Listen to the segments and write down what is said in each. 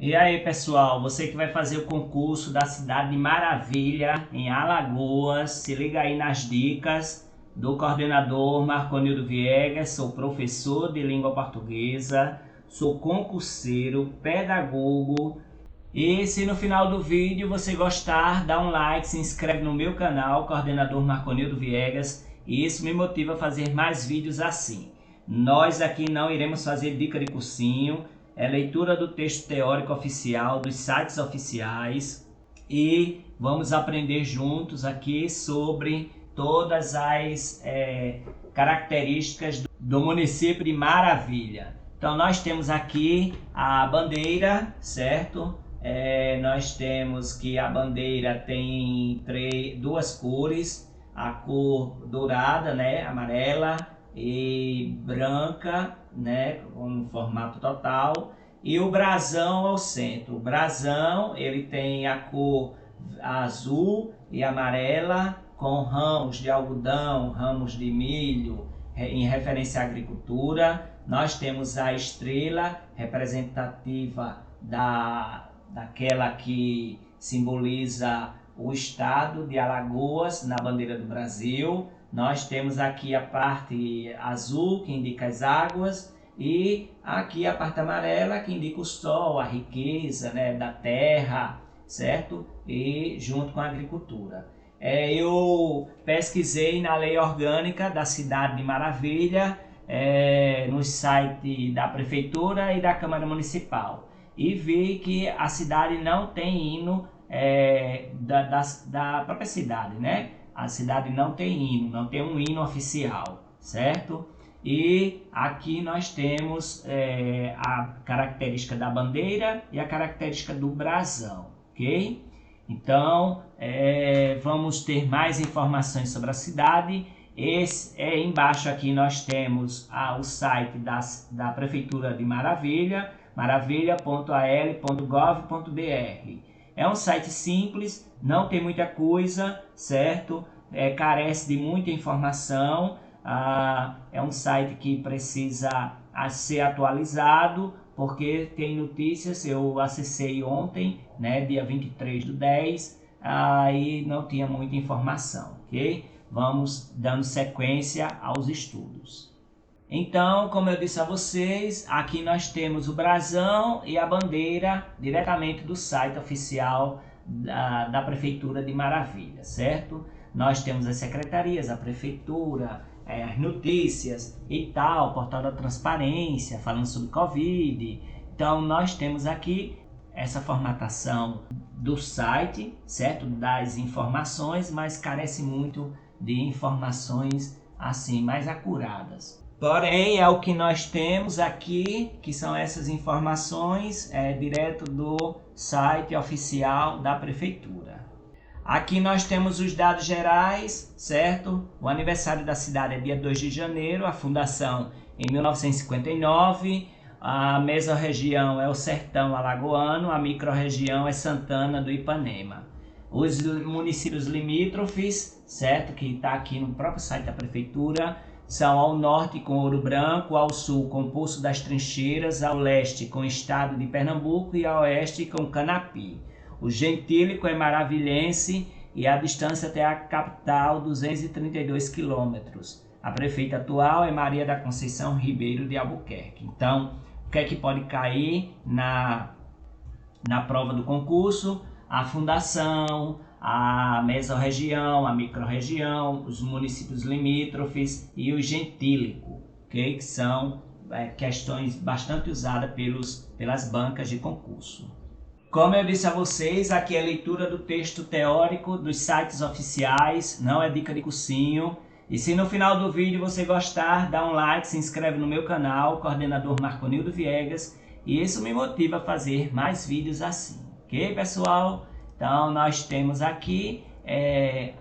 E aí, pessoal, você que vai fazer o concurso da Cidade de Maravilha, em Alagoas, se liga aí nas dicas do coordenador Marconildo Viegas. Sou professor de língua portuguesa, sou concurseiro, pedagogo. E se no final do vídeo você gostar, dá um like, se inscreve no meu canal, coordenador Marconildo Viegas. E isso me motiva a fazer mais vídeos assim. Nós aqui não iremos fazer dica de cursinho, é leitura do texto teórico oficial, dos sites oficiais, e vamos aprender juntos aqui sobre todas as características do município de Maravilha. Então nós temos aqui a bandeira, certo? Nós temos que a bandeira tem duas cores, a cor dourada, né, amarela, e branca, né, no formato total, e o brasão ao centro. O brasão, ele tem a cor azul e amarela, com ramos de algodão, ramos de milho, em referência à agricultura. Nós temos a estrela, representativa daquela que simboliza o estado de Alagoas na bandeira do Brasil. Nós temos aqui a parte azul, que indica as águas, e aqui a parte amarela, que indica o sol, a riqueza, né, da terra, certo? E junto com a agricultura. Eu pesquisei na lei orgânica da Cidade de Maravilha, no site da Prefeitura e da Câmara Municipal, e vi que a cidade não tem hino da própria cidade, né? A cidade não tem hino, não tem um hino oficial, certo? E aqui nós temos a característica da bandeira e a característica do brasão, ok? Então, vamos ter mais informações sobre a cidade. Embaixo aqui nós temos o site da Prefeitura de Maravilha, maravilha.al.gov.br. É um site simples, não tem muita coisa, certo? Carece de muita informação. É um site que precisa ser atualizado, porque tem notícias. Eu acessei ontem, né, dia 23/10, e não tinha muita informação, ok? Vamos dando sequência aos estudos. Então, como eu disse a vocês, aqui nós temos o brasão e a bandeira diretamente do site oficial da Prefeitura de Maravilha, certo? Nós temos as secretarias, a Prefeitura, as notícias e tal, portal da transparência, falando sobre Covid. Então, nós temos aqui essa formatação do site, certo? Das informações, mas carece muito de informações assim mais acuradas. Porém, é o que nós temos aqui, que são essas informações direto do site oficial da Prefeitura. Aqui nós temos os dados gerais, certo? O aniversário da cidade é dia 2 de janeiro, a fundação em 1959, a mesorregião é o Sertão Alagoano, a microrregião é Santana do Ipanema. Os municípios limítrofes, certo? Que está aqui no próprio site da Prefeitura, são ao norte com Ouro Branco, ao sul com Poço das Trincheiras, ao leste com o estado de Pernambuco e ao oeste com Canapi. O gentílico é maravilhense e a distância até a capital 232 quilômetros. A prefeita atual é Maria da Conceição Ribeiro de Albuquerque. Então, o que é que pode cair na prova do concurso? A fundação, a mesorregião, a microrregião, os municípios limítrofes e o gentílico, okay? Que são questões bastante usadas pelas bancas de concurso. Como eu disse a vocês, aqui é a leitura do texto teórico dos sites oficiais, não é dica de cursinho. E se no final do vídeo você gostar, dá um like, se inscreve no meu canal, coordenador Marconildo Viegas, e isso me motiva a fazer mais vídeos assim, ok, pessoal? Então, nós temos aqui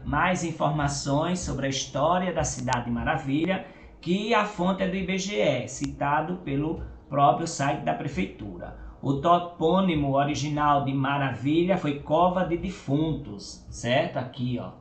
mais informações sobre a história da Cidade de Maravilha, que a fonte é do IBGE, citado pelo próprio site da Prefeitura. O topônimo original de Maravilha foi Cova de Defuntos, certo? Aqui, ó.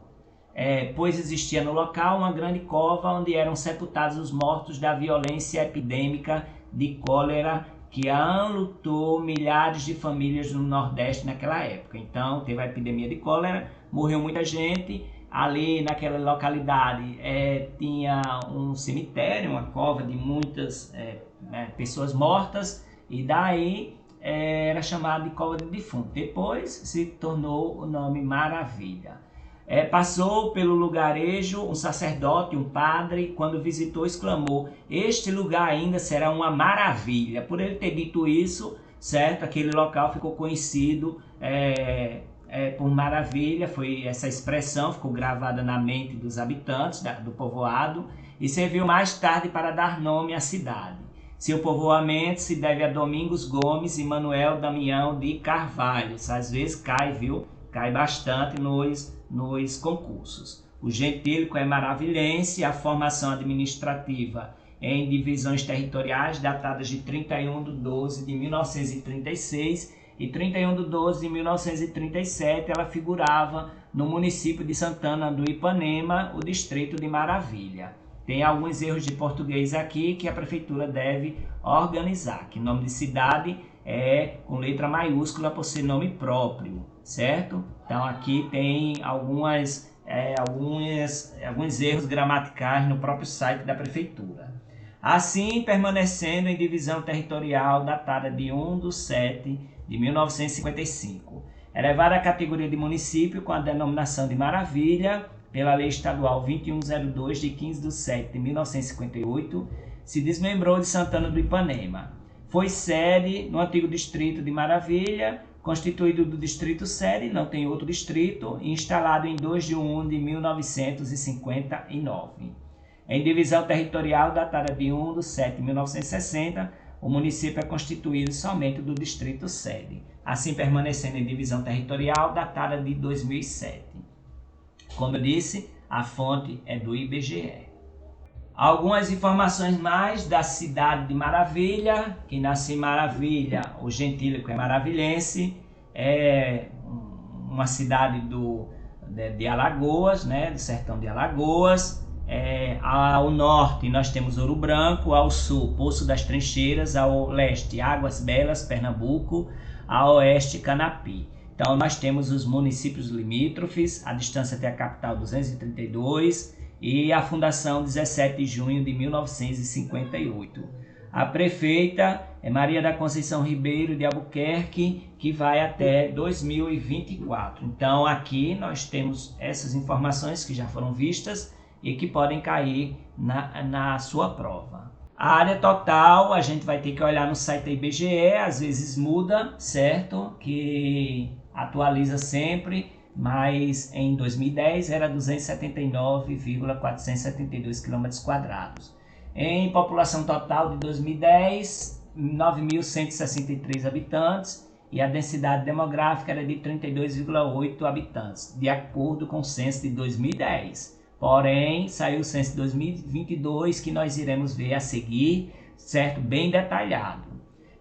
Pois existia no local uma grande cova onde eram sepultados os mortos da violência epidêmica de cólera que enlutou milhares de famílias no Nordeste naquela época. Então, teve a epidemia de cólera, morreu muita gente. Ali naquela localidade tinha um cemitério, uma cova de muitas pessoas mortas, e daí era chamado de cova de defunto. Depois se tornou o nome Maravilha. Passou pelo lugarejo um sacerdote, um padre, quando visitou exclamou: "Este lugar ainda será uma maravilha". Por ele ter dito isso, certo? Aquele local ficou conhecido por Maravilha, essa expressão ficou gravada na mente dos habitantes do povoado e serviu mais tarde para dar nome à cidade. Seu povoamento se deve a Domingos Gomes e Manuel Damião de Carvalho. Às vezes cai, viu? Cai bastante nos concursos. O gentílico é maravilhense, a formação administrativa em divisões territoriais datadas de 31 de 12 de 1936 e 31 de 12 de 1937 ela figurava no município de Santana do Ipanema, o distrito de Maravilha. Tem alguns erros de português aqui que a prefeitura deve organizar, que o nome de cidade é com letra maiúscula por ser nome próprio, certo? Então aqui tem alguns erros gramaticais no próprio site da prefeitura. Assim, permanecendo em divisão territorial datada de 1/7 de 1955. Elevada à categoria de município com a denominação de Maravilha, pela Lei Estadual 2102 de 15/7 de 1958, se desmembrou de Santana do Ipanema. Foi sede no antigo distrito de Maravilha, constituído do distrito sede, não tem outro distrito, e instalado em 2 de 1 de 1959. Em divisão territorial datada de 1/7 de 1960, o município é constituído somente do distrito sede, assim permanecendo em divisão territorial datada de 2007. Como eu disse, a fonte é do IBGE. Algumas informações mais da cidade de Maravilha, que nasce em Maravilha, o gentílico é maravilhense, é uma cidade de Alagoas, né, do sertão de Alagoas. Ao norte nós temos Ouro Branco, ao sul Poço das Trincheiras, ao leste Águas Belas, Pernambuco, ao oeste Canapi. Então nós temos os municípios limítrofes, a distância até a capital 232 e a fundação 17 de junho de 1958. A prefeita é Maria da Conceição Ribeiro de Albuquerque, que vai até 2024. Então aqui nós temos essas informações que já foram vistas e que podem cair na sua prova. A área total a gente vai ter que olhar no site da IBGE, às vezes muda, certo? Que atualiza sempre, mas em 2010 era 279,472 km². Em população total de 2010, 9.163 habitantes e a densidade demográfica era de 32,8 habitantes, de acordo com o censo de 2010. Porém, saiu o censo de 2022 que nós iremos ver a seguir, certo? Bem detalhado.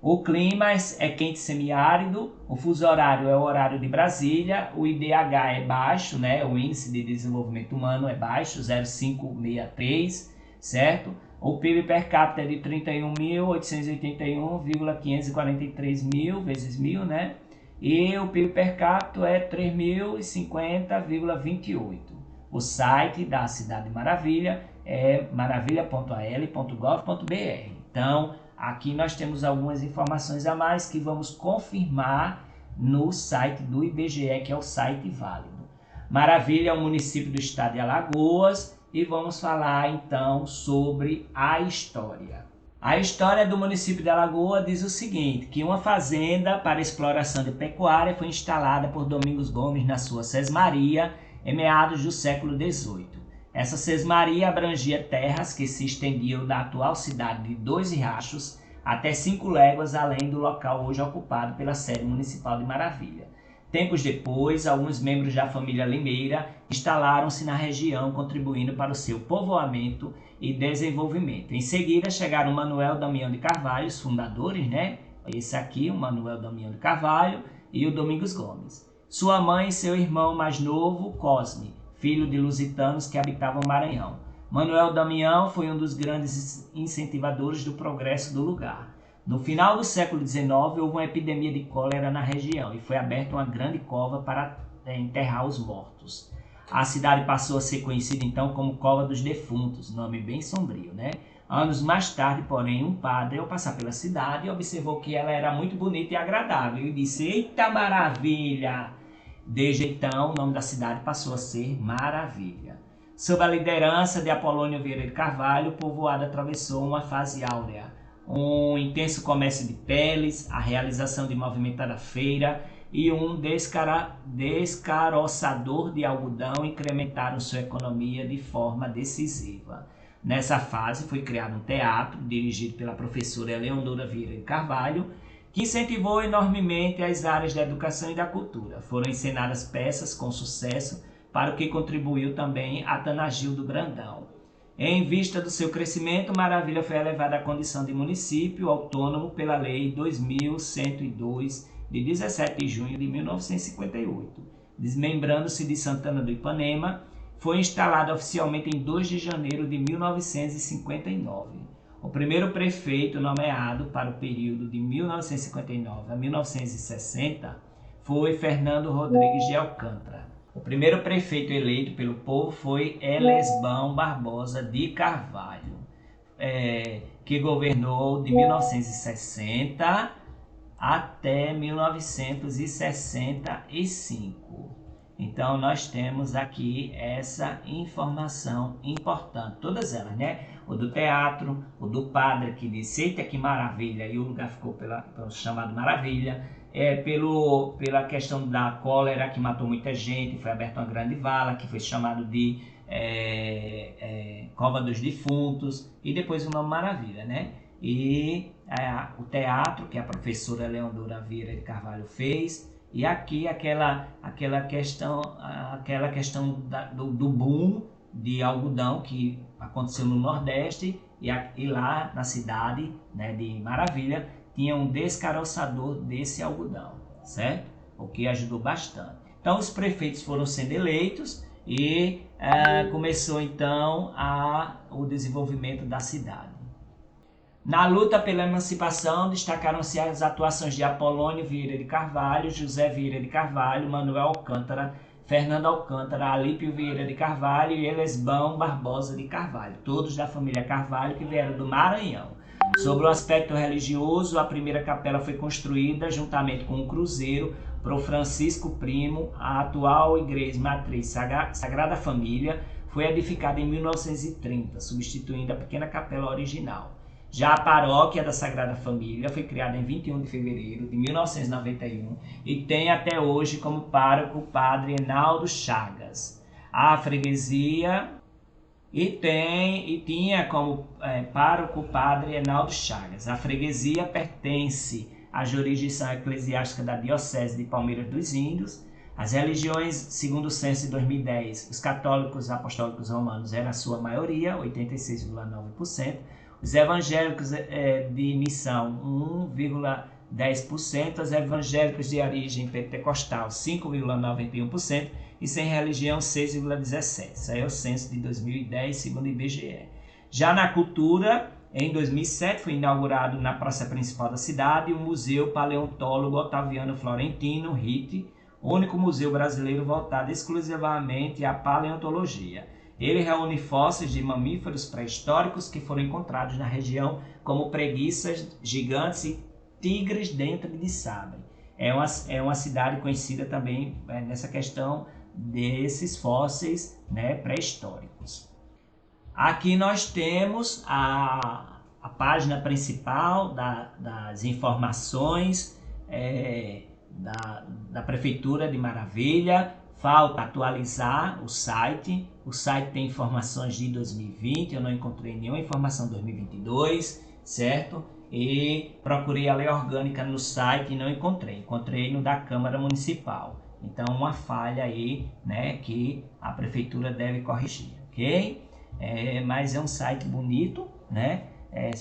O clima é quente semiárido, o fuso horário é o horário de Brasília, o IDH é baixo, né? O índice de desenvolvimento humano é baixo, 0,563, certo? O PIB per capita é de 31.881,543 mil vezes 1000, né? E o PIB per capita é 3.050,28. O site da Cidade Maravilha é maravilha.al.gov.br. Então, aqui nós temos algumas informações a mais que vamos confirmar no site do IBGE, que é o site válido. Maravilha é um município do estado de Alagoas e vamos falar então sobre a história. A história do município de Alagoas diz o seguinte, que uma fazenda para exploração de pecuária foi instalada por Domingos Gomes na sua sesmaria em meados do século XVIII. Essa sesmaria abrangia terras que se estendiam da atual cidade de Dois Riachos até 5 léguas além do local hoje ocupado pela sede municipal de Maravilha. Tempos depois, alguns membros da família Limeira instalaram-se na região, contribuindo para o seu povoamento e desenvolvimento. Em seguida, chegaram Manuel Damião de Carvalho, os fundadores, né? Esse aqui, o Manuel Damião de Carvalho, e o Domingos Gomes. Sua mãe e seu irmão mais novo, Cosme, filho de lusitanos que habitavam Maranhão. Manuel Damião foi um dos grandes incentivadores do progresso do lugar. No final do século XIX, houve uma epidemia de cólera na região e foi aberta uma grande cova para enterrar os mortos. A cidade passou a ser conhecida então como Cova dos Defuntos, nome bem sombrio, né? Anos mais tarde, porém, um padre, ao passar pela cidade, observou que ela era muito bonita e agradável e disse: "Eita maravilha!" Desde então, o nome da cidade passou a ser Maravilha. Sob a liderança de Apolônio Vieira de Carvalho, o povoado atravessou uma fase áurea. Um intenso comércio de peles, a realização de movimentada feira e um descaroçador de algodão incrementaram sua economia de forma decisiva. Nessa fase foi criado um teatro, dirigido pela professora Eleonora Vieira de Carvalho, que incentivou enormemente as áreas da educação e da cultura. Foram encenadas peças com sucesso, para o que contribuiu também Atanagildo Brandão. Em vista do seu crescimento, Maravilha foi elevada à condição de município autônomo pela Lei 2102, de 17 de junho de 1958. Desmembrando-se de Santana do Ipanema, foi instalada oficialmente em 2 de janeiro de 1959. O primeiro prefeito nomeado para o período de 1959 a 1960 foi Fernando Rodrigues de Alcântara. O primeiro prefeito eleito pelo povo foi Elesbão Barbosa de Carvalho, que governou de 1960 até 1965. Então, nós temos aqui essa informação importante, todas elas, né? O do teatro, o do padre que disse: "Eita, que maravilha", e o lugar ficou pelo chamado Maravilha. Pela questão da cólera, que matou muita gente, foi aberta uma grande vala, que foi chamado de Cova dos Defuntos, e depois o nome Maravilha, né? E o teatro, que a professora Eleonora Vieira de Carvalho fez, e aqui aquela questão do boom de algodão que aconteceu no Nordeste, e lá na cidade, né, de Maravilha tinha um descaroçador desse algodão, certo? O que ajudou bastante. Então os prefeitos foram sendo eleitos e começou então o desenvolvimento da cidade. Na luta pela emancipação, destacaram-se as atuações de Apolônio Vieira de Carvalho, José Vieira de Carvalho, Manuel Alcântara, Fernando Alcântara, Alípio Vieira de Carvalho e Elesbão Barbosa de Carvalho, todos da família Carvalho, que vieram do Maranhão. Sobre o aspecto religioso, a primeira capela foi construída juntamente com um cruzeiro por Francisco Primo. A atual igreja matriz Sagrada Família foi edificada em 1930, substituindo a pequena capela original. Já a paróquia da Sagrada Família foi criada em 21 de fevereiro de 1991 e tem até hoje como pároco o padre Enaldo Chagas. A freguesia tinha como pároco o padre Enaldo Chagas. A freguesia pertence à jurisdição eclesiástica da Diocese de Palmeiras dos Índios. As religiões, segundo o censo de 2010, os católicos apostólicos romanos eram a sua maioria, 86,9%. Os evangélicos de missão, 1,10%. Os evangélicos de origem pentecostal, 5,91%. E sem religião, 6,17%. Isso aí é o censo de 2010, segundo o IBGE. Já na cultura, em 2007, foi inaugurado na praça principal da cidade o Museu Paleontólogo Otaviano Florentino, RIT, único museu brasileiro voltado exclusivamente à paleontologia. Ele reúne fósseis de mamíferos pré-históricos que foram encontrados na região, como preguiças gigantes e tigres dentro de sabre. É uma cidade conhecida também nessa questão desses fósseis, né, pré-históricos. Aqui nós temos a página principal das informações da Prefeitura de Maravilha. Falta atualizar o site. O site tem informações de 2020, eu não encontrei nenhuma informação de 2022, certo? E procurei a lei orgânica no site e não encontrei. Encontrei no da Câmara Municipal. Então, uma falha aí, né, que a Prefeitura deve corrigir, ok? Mas é um site bonito, né?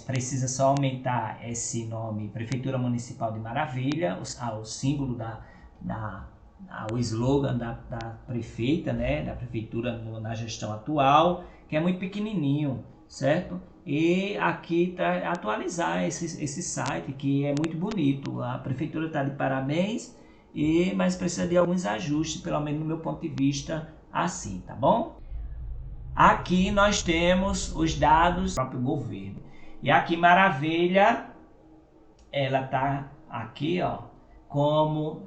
Precisa só aumentar esse nome, Prefeitura Municipal de Maravilha, o símbolo o slogan da prefeita, né, da prefeitura na gestão atual, que é muito pequenininho. certo? E aqui tá atualizar esse site que é muito bonito. A prefeitura está de parabéns, mas precisa de alguns ajustes, pelo menos no meu ponto de vista, assim, tá bom? Aqui nós temos os dados do próprio governo. E aqui Maravilha, ela tá aqui, ó, como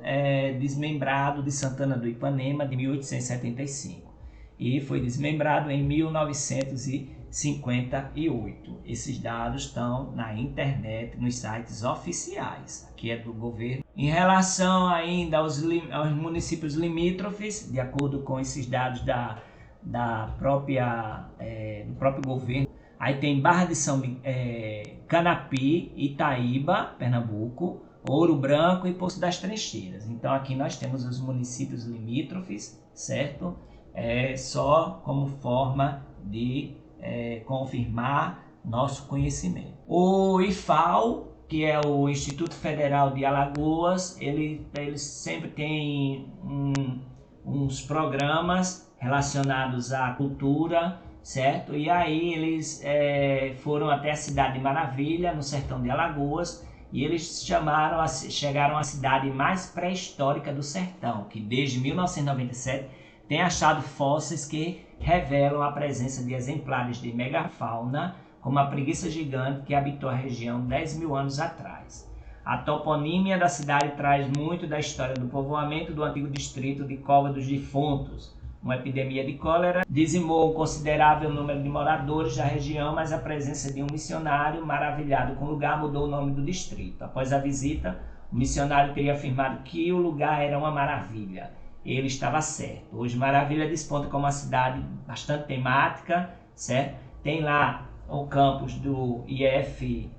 desmembrado de Santana do Ipanema de 1875 e foi desmembrado em 1958. Esses dados estão na internet, nos sites oficiais, aqui é do governo. Em relação ainda aos municípios limítrofes, de acordo com esses dados do próprio governo, aí tem Barra de Canapi, Itaíba, Pernambuco, Ouro Branco e Poço das Trincheiras. Então aqui nós temos os municípios limítrofes, certo? Só como forma de confirmar nosso conhecimento. O IFAL, que é o Instituto Federal de Alagoas, ele sempre tem uns programas relacionados à cultura, certo? E aí eles foram até a cidade de Maravilha, no sertão de Alagoas, e eles chegaram à cidade mais pré-histórica do sertão, que desde 1997 tem achado fósseis que revelam a presença de exemplares de megafauna, como a preguiça gigante que habitou a região 10 mil anos atrás. A toponímia da cidade traz muito da história do povoamento do antigo distrito de Cova dos Defuntos. Uma epidemia de cólera dizimou um considerável número de moradores da região, mas a presença de um missionário maravilhado com o lugar mudou o nome do distrito. Após a visita, o missionário teria afirmado que o lugar era uma maravilha. Ele estava certo. Hoje Maravilha desponta como uma cidade bastante temática, certo? Tem lá o campus do IFAL,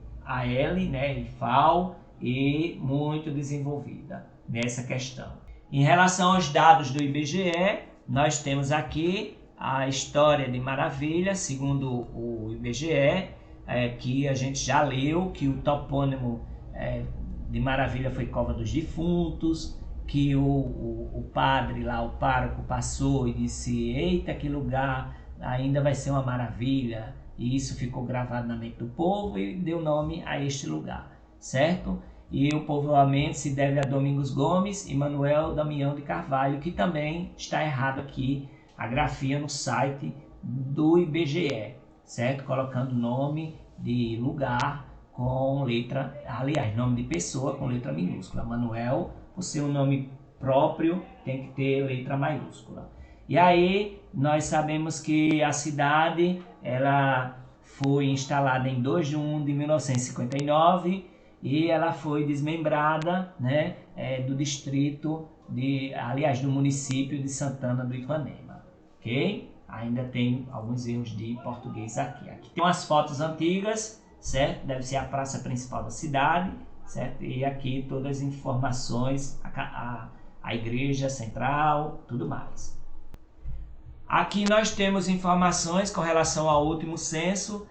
né, IFAL, e muito desenvolvida nessa questão. Em relação aos dados do IBGE, nós temos aqui a história de Maravilha, segundo o IBGE, que a gente já leu, que o topônimo de Maravilha foi Cova dos Defuntos, que o padre lá, o pároco, passou e disse: eita, que lugar, ainda vai ser uma maravilha. E isso ficou gravado na mente do povo e deu nome a este lugar, certo? E o povoamento se deve a Domingos Gomes e Manuel Damião de Carvalho, que também está errado aqui a grafia no site do IBGE, certo? Colocando nome de lugar com letra, aliás, nome de pessoa com letra minúscula. Manuel, por ser um nome próprio, tem que ter letra maiúscula. E aí nós sabemos que a cidade ela foi instalada em 2 de 1 de 1959 e ela foi desmembrada, né, do distrito do município de Santana do Ipanema, ok? Ainda tem alguns erros de português aqui. Aqui tem umas fotos antigas, certo? Deve ser a praça principal da cidade, certo? E aqui todas as informações, a igreja central, tudo mais. Aqui nós temos informações com relação ao último censo.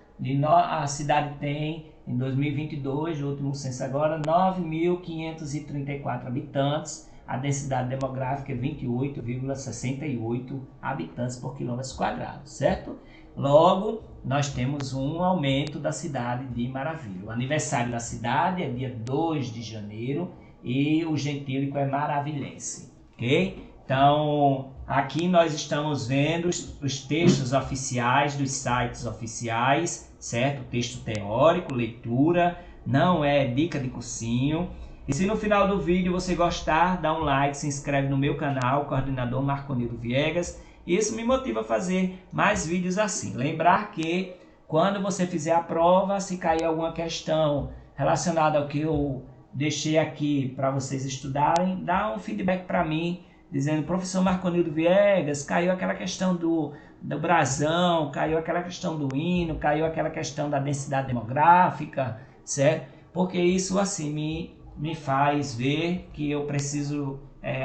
A cidade tem, em 2022, o último censo agora, 9.534 habitantes. A densidade demográfica é 28,68 habitantes por quilômetro quadrado, certo? Logo, nós temos um aumento da cidade de Maravilha. O aniversário da cidade é dia 2 de janeiro e o gentílico é maravilhense, ok? Então, aqui nós estamos vendo os textos oficiais dos sites oficiais, certo? Texto teórico, leitura, não é dica de cursinho. E se no final do vídeo você gostar, dá um like, se inscreve no meu canal, coordenador Marconildo Viegas. Isso me motiva a fazer mais vídeos assim. Lembrar que quando você fizer a prova, se cair alguma questão relacionada ao que eu deixei aqui para vocês estudarem, dá um feedback para mim, dizendo: professor Marconildo Viegas, caiu aquela questão do brasão, caiu aquela questão do hino, caiu aquela questão da densidade demográfica, certo? Porque isso assim me faz ver que eu preciso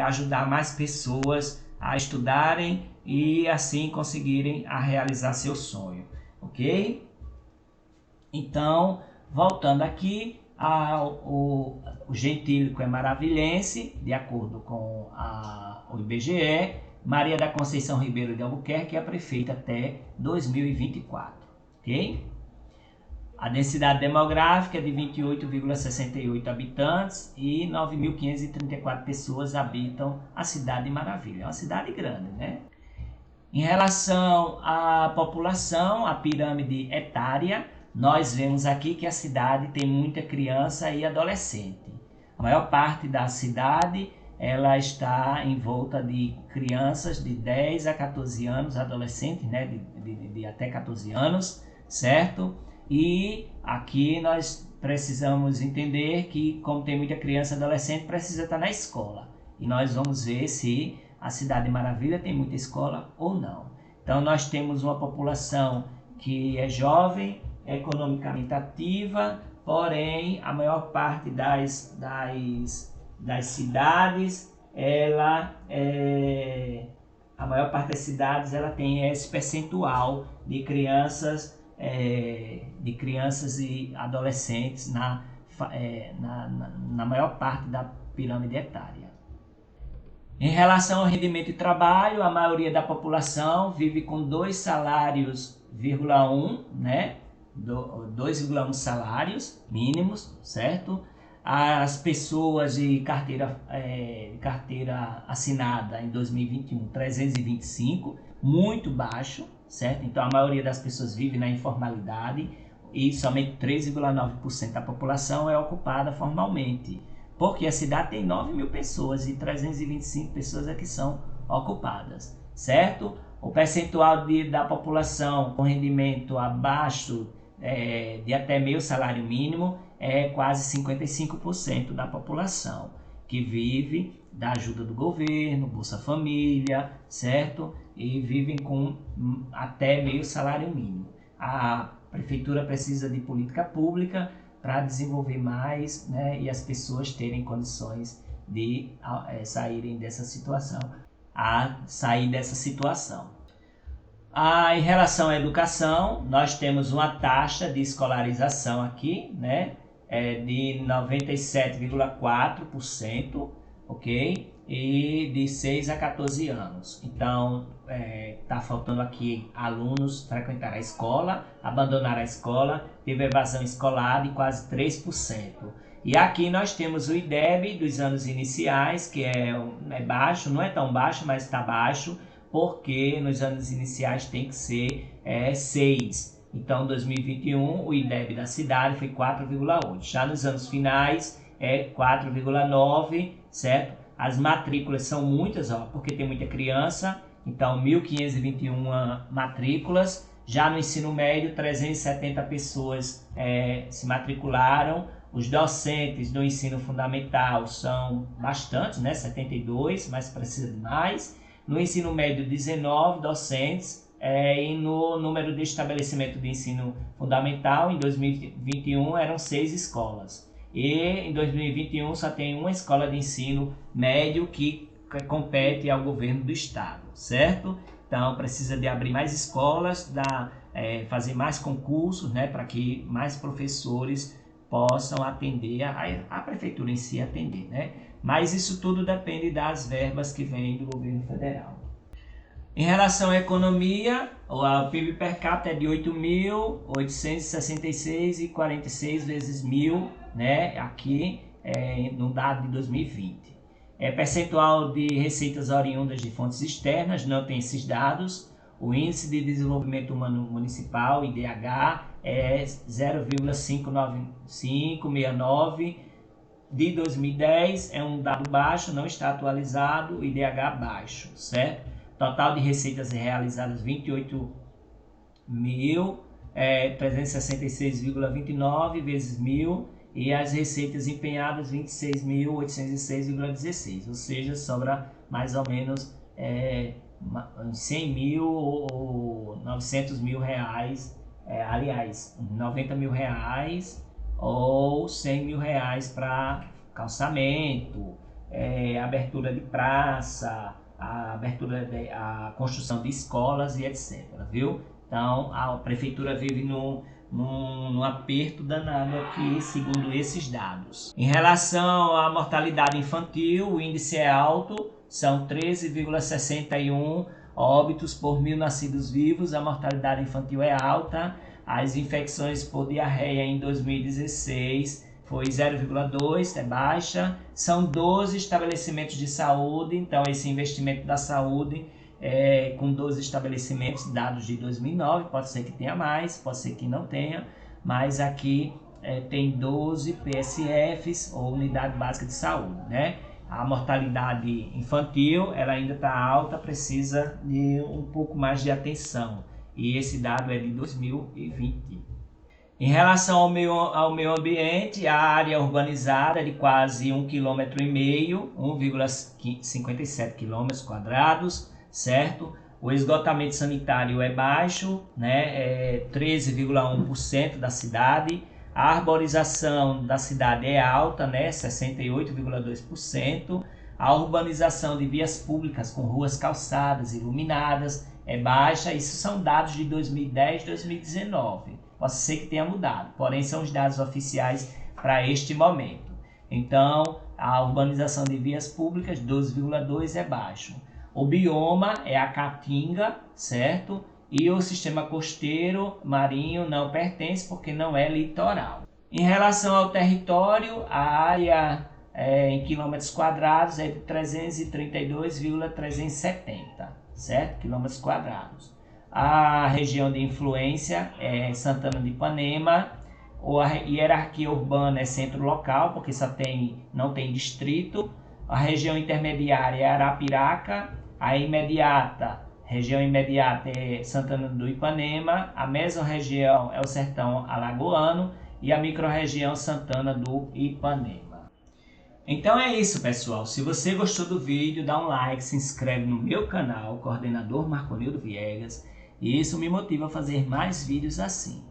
ajudar mais pessoas a estudarem e assim conseguirem a realizar seu sonho, ok? Então, voltando aqui, o gentílico é maravilhense, de acordo com o IBGE. Maria da Conceição Ribeiro de Albuquerque é a prefeita até 2024, ok? A densidade demográfica é de 28,68 habitantes e 9.534 pessoas habitam a cidade de Maravilha. É uma cidade grande, né? Em relação à população, a pirâmide etária, nós vemos aqui que a cidade tem muita criança e adolescente. A maior parte da cidade ela está em volta de crianças de 10 a 14 anos, adolescentes, né, de até 14 anos, certo? E aqui nós precisamos entender que, como tem muita criança e adolescente, precisa estar na escola. E nós vamos ver se a Cidade de Maravilha tem muita escola ou não. Então nós temos uma população que é jovem, economicamente ativa, porém a maior parte das cidades, a maior parte das cidades ela tem esse percentual de crianças e adolescentes na maior parte da pirâmide etária. Em relação ao rendimento de trabalho, a maioria da população vive com 2 salários, né? 2,1 salários mínimos, certo? As pessoas de carteira assinada em 2021, 325, muito baixo, certo? Então a maioria das pessoas vive na informalidade e somente 3,9% da população é ocupada formalmente, porque a cidade tem 9.000 pessoas e 325 pessoas aqui são ocupadas, certo? O percentual da população com rendimento abaixo de até meio salário mínimo é quase 55% da população que vive da ajuda do governo, Bolsa Família, certo? E vivem com até meio salário mínimo. A prefeitura precisa de política pública para desenvolver mais, né, e as pessoas terem condições de sair dessa situação. Em relação à educação, nós temos uma taxa de escolarização aqui, né, de 97,4%, ok? E de 6 a 14 anos. Então, está faltando aqui alunos frequentar a escola, abandonar a escola, teve evasão escolar de quase 3%. E aqui nós temos o IDEB dos anos iniciais, que é baixo, não é tão baixo, mas está baixo, porque nos anos iniciais tem que ser 6. Então, em 2021, o IDEB da cidade foi 4,8. Já nos anos finais, é 4,9, certo? As matrículas são muitas, porque tem muita criança, então 1.521 matrículas. Já no ensino médio, 370 pessoas se matricularam. Os docentes do ensino fundamental são bastantes, né? 72, mas precisa de mais. No ensino médio, 19 docentes. E no número de estabelecimento de ensino fundamental, em 2021, eram 6 escolas. E em 2021 só tem uma escola de ensino médio que compete ao governo do estado, certo? Então precisa de abrir mais escolas, fazer mais concursos, né, para que mais professores possam atender, a prefeitura em si atender, né? Mas isso tudo depende das verbas que vêm do governo federal. Em relação à economia, o PIB per capita é de 8.866,46 vezes 1.000, né? Aqui no dado de 2020. Percentual de receitas oriundas de fontes externas, não tem esses dados. O Índice de Desenvolvimento Humano Municipal, IDH, é 0,59569. De 2010 é um dado baixo, não está atualizado, IDH baixo, certo? Total de receitas realizadas 28.366,29 vezes 1.000 e as receitas empenhadas 26.806,16, ou seja, sobra mais ou menos 100 mil ou 900 mil reais, aliás, 90 mil reais ou 100 mil reais para calçamento, abertura de praça, a construção de escolas e etc, viu? Então a prefeitura vive num aperto danado aqui, segundo esses dados. Em relação à mortalidade infantil, o índice é alto, são 13,61 óbitos por 1.000 nascidos vivos. A mortalidade infantil é alta, As infecções por diarreia em 2016 foi 0,2, é baixa. São 12 estabelecimentos de saúde, então esse investimento da saúde com 12 estabelecimentos, dados de 2009, pode ser que tenha mais, pode ser que não tenha, mas aqui tem 12 PSFs, ou Unidade Básica de Saúde, né? A mortalidade infantil ela ainda está alta, precisa de um pouco mais de atenção, e esse dado é de 2020. Em relação ao meio ambiente, a área urbanizada é de quase 1,5 km, 1,57 km², certo? O esgotamento sanitário é baixo, né? É 13,1% da cidade. A arborização da cidade é alta, né? 68,2%. A urbanização de vias públicas com ruas calçadas, iluminadas, é baixa. Isso são dados de 2010 e 2019. Pode ser que tenha mudado, porém são os dados oficiais para este momento. Então, a urbanização de vias públicas, 12,2, é baixo. O bioma é a caatinga, certo? E o sistema costeiro marinho não pertence porque não é litoral. Em relação ao território, a área em quilômetros quadrados é de 332,370, certo? Quilômetros quadrados. A região de influência é Santana de Ipanema. A hierarquia urbana é centro local, porque não tem distrito. A região intermediária é Arapiraca. A região imediata é Santana do Ipanema. A mesorregião é o Sertão Alagoano. E a microrregião Santana do Ipanema. Então é isso, pessoal. Se você gostou do vídeo, dá um like, se inscreve no meu canal, Coordenador Marconildo Viegas. E isso me motiva a fazer mais vídeos assim.